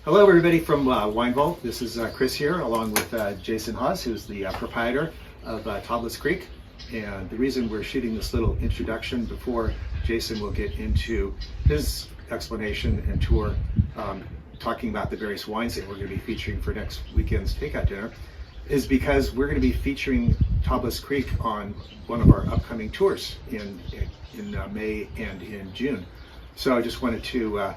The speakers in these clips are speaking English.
Hello, everybody from Wine Vault. This is Chris here, along with Jason Haas, who's the proprietor of Tablas Creek. And the reason we're shooting this little introduction before Jason will get into his explanation and tour, talking about the various wines that we're going to be featuring for next weekend's takeout dinner, is because we're going to be featuring Tablas Creek on one of our upcoming tours in May and in June. So I just wanted to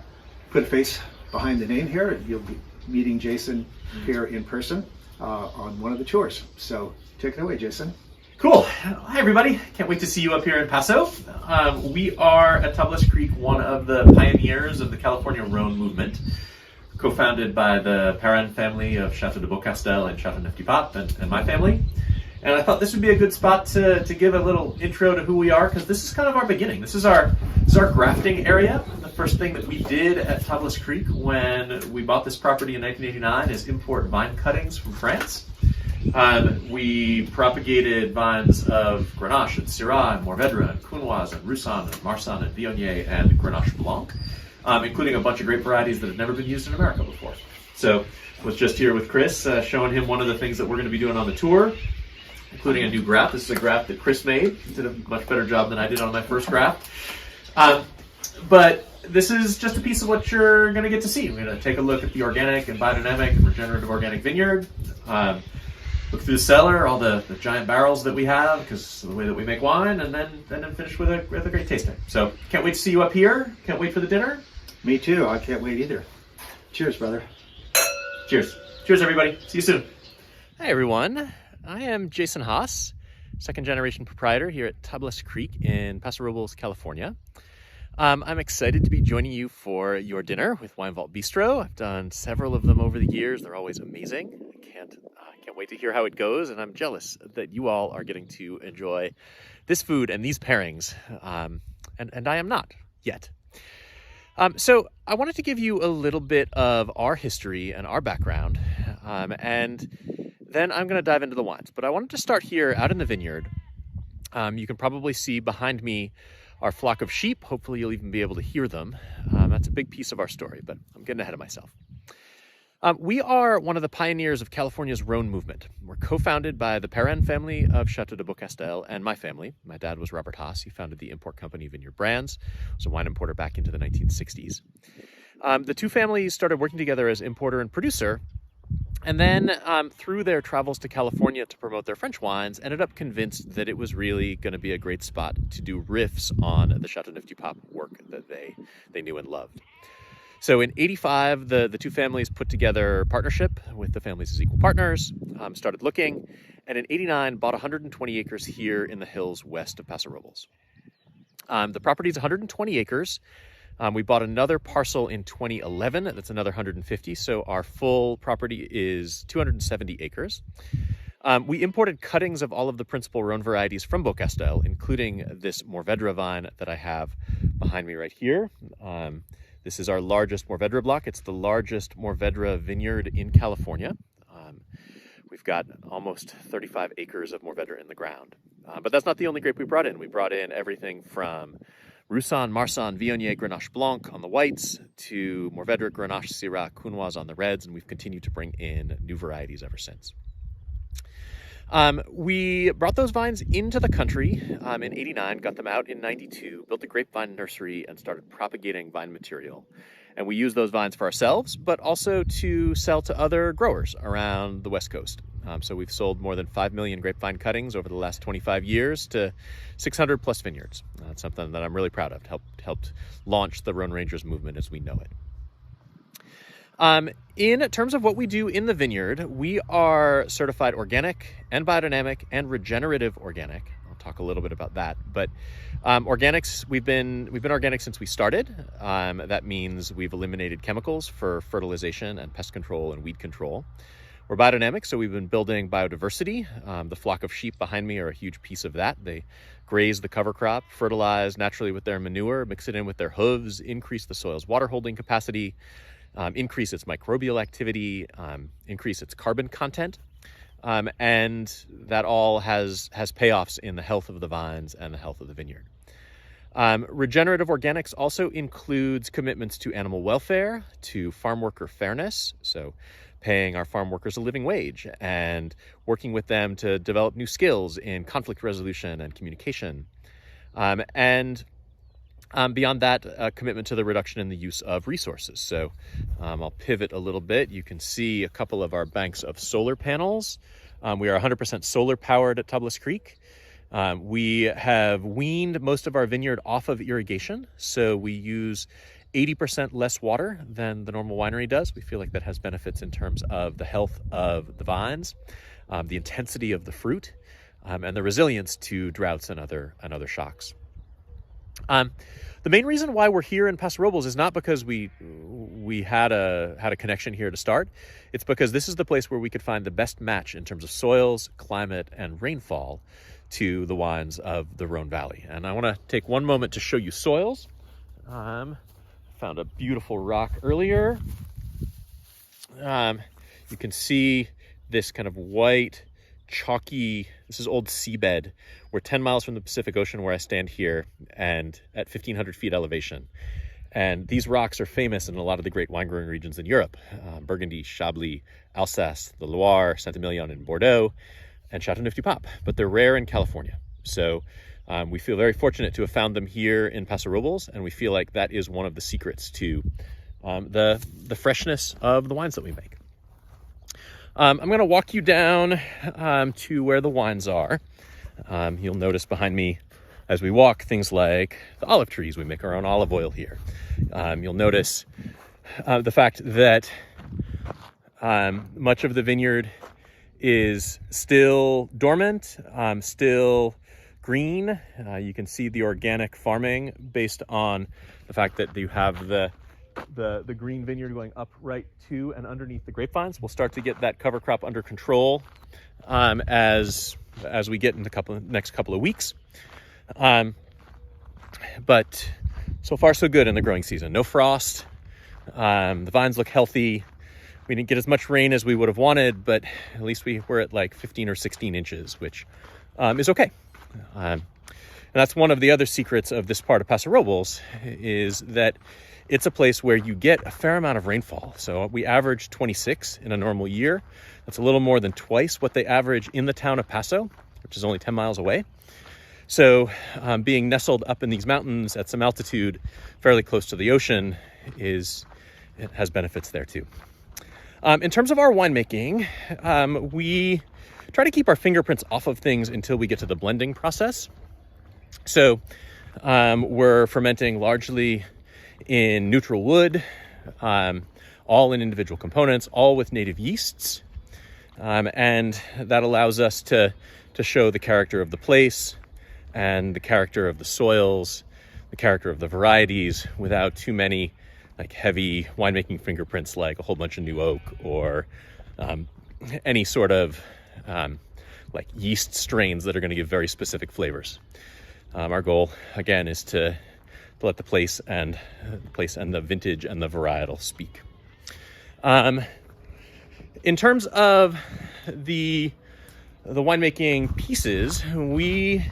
put a face behind the name here. You'll be meeting Jason here in person on one of the tours. So take it away, Jason. Cool. Hi, everybody. Can't wait to see you up here in Paso. We are at Tablas Creek, one of the pioneers of the California Rhone movement, co-founded by the Perrin family of Chateau de Beaucastel and Chateau Neuf du Pape and my family. And I thought this would be a good spot to give a little intro to who we are, because this is kind of our beginning. This is our grafting area. The first thing that we did at Tablas Creek when we bought this property in 1989 is import vine cuttings from France. We propagated vines of Grenache and Syrah and Mourvedre and Counoise and Roussanne and Marsanne and Viognier and Grenache Blanc, including a bunch of grape varieties that have never been used in America before. So I was just here with Chris, showing him one of the things that we're going to be doing on the tour, including a new graft. This is a graft that Chris made. He did a much better job than I did on my first graft. But this is just a piece of what you're going to get to see. We're going to take a look at the organic and biodynamic and regenerative organic vineyard. Look through the cellar, all the giant barrels that we have, because of the way that we make wine, and then finish with a great tasting. So can't wait to see you up here. Can't wait for the dinner. Me too. I can't wait either. Cheers, brother. Cheers. Cheers, everybody. See you soon. Hi, everyone. I am Jason Haas, second-generation proprietor here at Tablas Creek in Paso Robles, California. I'm excited to be joining you for your dinner with Wine Vault Bistro. I've done several of them over the years. They're always amazing. I can't wait to hear how it goes, and I'm jealous that you all are getting to enjoy this food and these pairings, and I am not yet. So I wanted to give you a little bit of our history and our background, and then I'm going to dive into the wines. But I wanted to start here out in the vineyard. You can probably see behind me our flock of sheep. Hopefully you'll even be able to hear them. That's a big piece of our story, but I'm getting ahead of myself. We are one of the pioneers of California's Rhone movement. We're co-founded by the Perrin family of Chateau de Beaucastel and my family. My dad was Robert Haas. He founded the import company Vineyard Brands. He was a wine importer back into the 1960s. The two families started working together as importer and producer, and then through their travels to California to promote their French wines, ended up convinced that it was really going to be a great spot to do riffs on the Chateau Neuf du Pape work that they knew and loved. So in 85, the two families put together a partnership with the families as equal partners, started looking, and in 89 bought 120 acres here in the hills west of Paso Robles. The property is 120 acres. We bought another parcel in 2011. That's another 150. So our full property is 270 acres. We imported cuttings of all of the principal Rhone varieties from Beaucastel, including this Mourvedre vine that I have behind me right here. This is our largest Mourvedre block. It's the largest Mourvedre vineyard in California. We've got almost 35 acres of Mourvedre in the ground. But that's not the only grape we brought in. We brought in everything from Roussanne, Marsanne, Viognier, Grenache Blanc on the whites to Mourvedre, Grenache, Syrah, Counoise on the reds, and we've continued to bring in new varieties ever since. We brought those vines into the country in 89, got them out in 92, built a grapevine nursery, and started propagating vine material. And we use those vines for ourselves, but also to sell to other growers around the West Coast. So we've sold more than 5 million grapevine cuttings over the last 25 years to 600 plus vineyards. That's something that I'm really proud of. Helped launch the Rhone Rangers movement as we know it. In terms of what we do in the vineyard, we are certified organic and biodynamic and regenerative organic. I'll talk a little bit about that. But organics, we've been organic since we started. That means we've eliminated chemicals for fertilization and pest control and weed control. We're biodynamic, so we've been building biodiversity. The flock of sheep behind me are a huge piece of that. They graze the cover crop, fertilize naturally with their manure, mix it in with their hooves, increase the soil's water holding capacity, increase its microbial activity, increase its carbon content. And that all has payoffs in the health of the vines and the health of the vineyard. Regenerative organics also includes commitments to animal welfare, to farm worker fairness, so paying our farm workers a living wage and working with them to develop new skills in conflict resolution and communication. And beyond that, a commitment to the reduction in the use of resources. So I'll pivot a little bit. You can see a couple of our banks of solar panels. We are 100% solar powered at Tablas Creek. We have weaned most of our vineyard off of irrigation, so we use 80% less water than the normal winery does. We feel like that has benefits in terms of the health of the vines, the intensity of the fruit, and the resilience to droughts and other shocks. The main reason why we're here in Paso Robles is not because we had a connection here to start. It's because this is the place where we could find the best match in terms of soils, climate, and rainfall to the wines of the Rhone Valley. And I want to take one moment to show you soils. Found a beautiful rock earlier. You can see this kind of white, chalky, this is old seabed. We're 10 miles from the Pacific Ocean where I stand here and at 1,500 feet elevation. And these rocks are famous in a lot of the great wine growing regions in Europe. Burgundy, Chablis, Alsace, the Loire, Saint-Emilion in Bordeaux, and Châteauneuf-du-Pape. But they're rare in California. So we feel very fortunate to have found them here in Paso Robles, and we feel like that is one of the secrets to the freshness of the wines that we make. I'm going to walk you down to where the wines are. You'll notice behind me as we walk things like the olive trees. We make our own olive oil here. You'll notice the fact that much of the vineyard is still dormant, still green. You can see the organic farming based on the fact that you have the green vineyard going up right to and underneath the grapevines. We'll start to get that cover crop under control as we get in the next couple of weeks. But so far so good in the growing season. No frost. The vines look healthy. We didn't get as much rain as we would have wanted, but at least we were at like 15 or 16 inches, which is okay. And that's one of the other secrets of this part of Paso Robles, is that it's a place where you get a fair amount of rainfall. So we average 26 in a normal year. That's a little more than twice what they average in the town of Paso, which is only 10 miles away. So being nestled up in these mountains at some altitude, fairly close to the ocean, it has benefits there too. In terms of our winemaking, we try to keep our fingerprints off of things until we get to the blending process. So we're fermenting largely in neutral wood, all in individual components, all with native yeasts. And that allows us to show the character of the place and the character of the soils, the character of the varieties without too many like heavy winemaking fingerprints like a whole bunch of new oak or any sort of like yeast strains that are going to give very specific flavors. Our goal, again, is to let the place and the vintage and the varietal speak. In terms of the winemaking pieces, we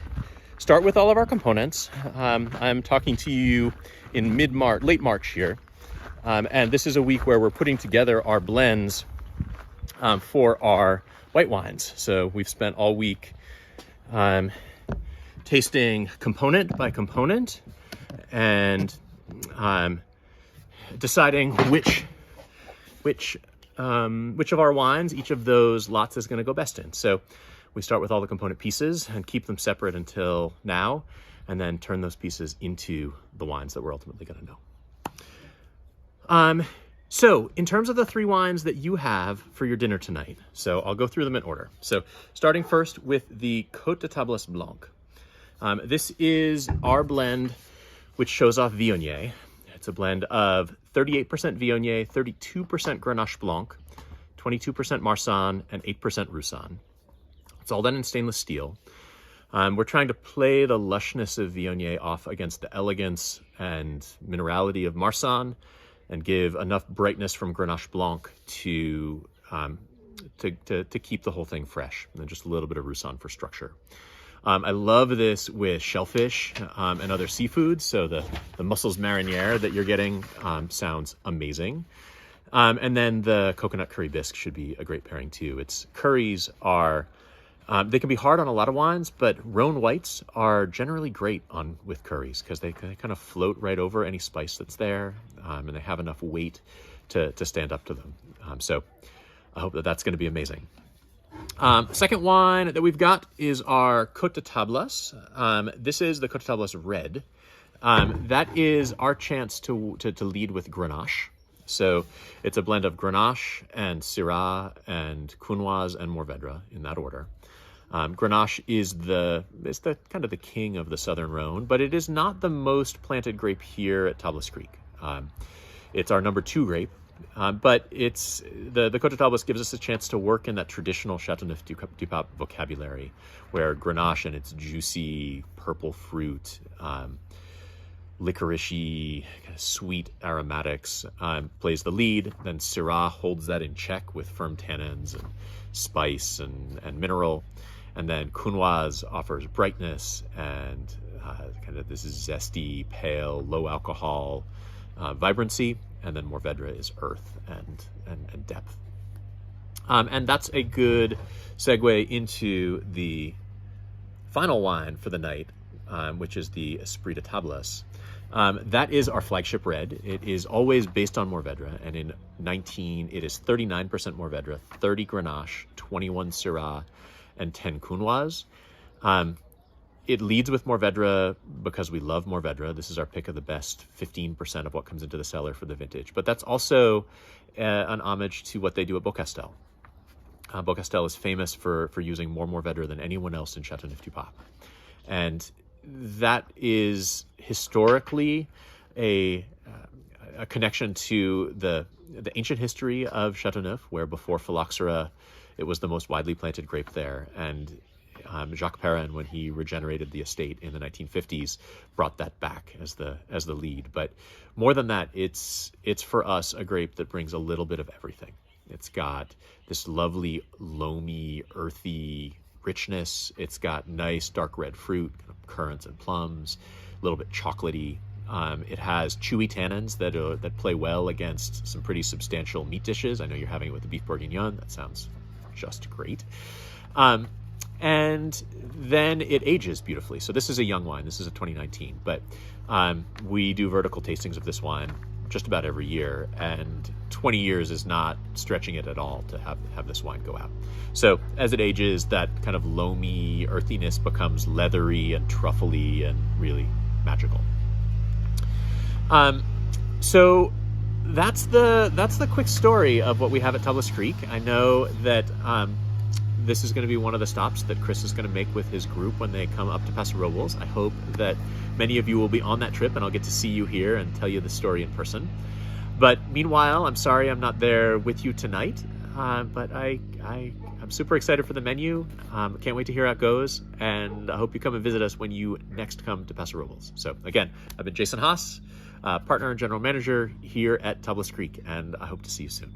start with all of our components. I'm talking to you in late March here. And this is a week where we're putting together our blends for our white wines. So we've spent all week tasting component by component and deciding which of our wines each of those lots is going to go best in. So we start with all the component pieces and keep them separate until now, and then turn those pieces into the wines that we're ultimately going to know. So in terms of the three wines that you have for your dinner tonight, so I'll go through them in order. So starting first with the Côte de Tablas Blanc. This is our blend, which shows off Viognier. It's a blend of 38% Viognier, 32% Grenache Blanc, 22% Marsanne, and 8% Roussanne. It's all done in stainless steel. We're trying to play the lushness of Viognier off against the elegance and minerality of Marsanne, and give enough brightness from Grenache Blanc to keep the whole thing fresh, and then just a little bit of Roussanne for structure. I love this with shellfish and other seafoods. So the mussels mariniere that you're getting sounds amazing. And then the coconut curry bisque should be a great pairing too. Curries are, they can be hard on a lot of wines, but Rhone whites are generally great with curries because they kind of float right over any spice that's there, and they have enough weight to stand up to them. So I hope that's going to be amazing. Second wine that we've got is our Côte de Tablas. This is the Côte de Tablas Red. That is our chance to lead with Grenache. So it's a blend of Grenache and Syrah and Counoise and Mourvèdre in that order. Grenache is the kind of the king of the Southern Rhone, but it is not the most planted grape here at Tablas Creek. It's our number 2 grape, but the Côte de Tablas gives us a chance to work in that traditional Châteauneuf-du-Pape vocabulary, where Grenache and its juicy purple fruit, licoricey, kind of sweet aromatics plays the lead. Then Syrah holds that in check with firm tannins and spice and mineral. And then Counoise offers brightness and kind of this zesty, pale, low alcohol vibrancy. And then Mourvèdre is earth and depth. And that's a good segue into the final wine for the night, which is the Esprit de Tablas. That is our flagship red. It is always based on Mourvèdre, and in 19, it is 39% Mourvèdre, 30 Grenache, 21 Syrah, and 10 Counoise. It leads with Mourvèdre because we love Mourvèdre. This is our pick of the best 15% of what comes into the cellar for the vintage. But that's also an homage to what they do at Beaucastel. Beaucastel is famous for using more Mourvèdre than anyone else in Châteauneuf-du-Pape. And that is historically a connection to the ancient history of Châteauneuf, where before phylloxera, it was the most widely planted grape there. And Jacques Perrin, when he regenerated the estate in the 1950s, brought that back as the lead. But more than that, it's for us a grape that brings a little bit of everything. It's got this lovely, loamy, earthy richness. It's got nice dark red fruit, kind of currants and plums, a little bit chocolatey. It has chewy tannins that play well against some pretty substantial meat dishes. I know you're having it with the beef bourguignon. That sounds just great. And then it ages beautifully. So this is a young wine. This is a 2019, but we do vertical tastings of this wine just about every year, and 20 years is not stretching it at all to have this wine go out. So as it ages, that kind of loamy earthiness becomes leathery and truffly and really magical. So that's the quick story of what we have at Tablas Creek. I know that this is going to be one of the stops that Chris is going to make with his group when they come up to Paso Robles. I hope that many of you will be on that trip, and I'll get to see you here and tell you the story in person. But meanwhile, I'm sorry I'm not there with you tonight, but I'm super excited for the menu. Can't wait to hear how it goes, and I hope you come and visit us when you next come to Paso Robles. So again, I've been Jason Haas, partner and general manager here at Tablas Creek, and I hope to see you soon.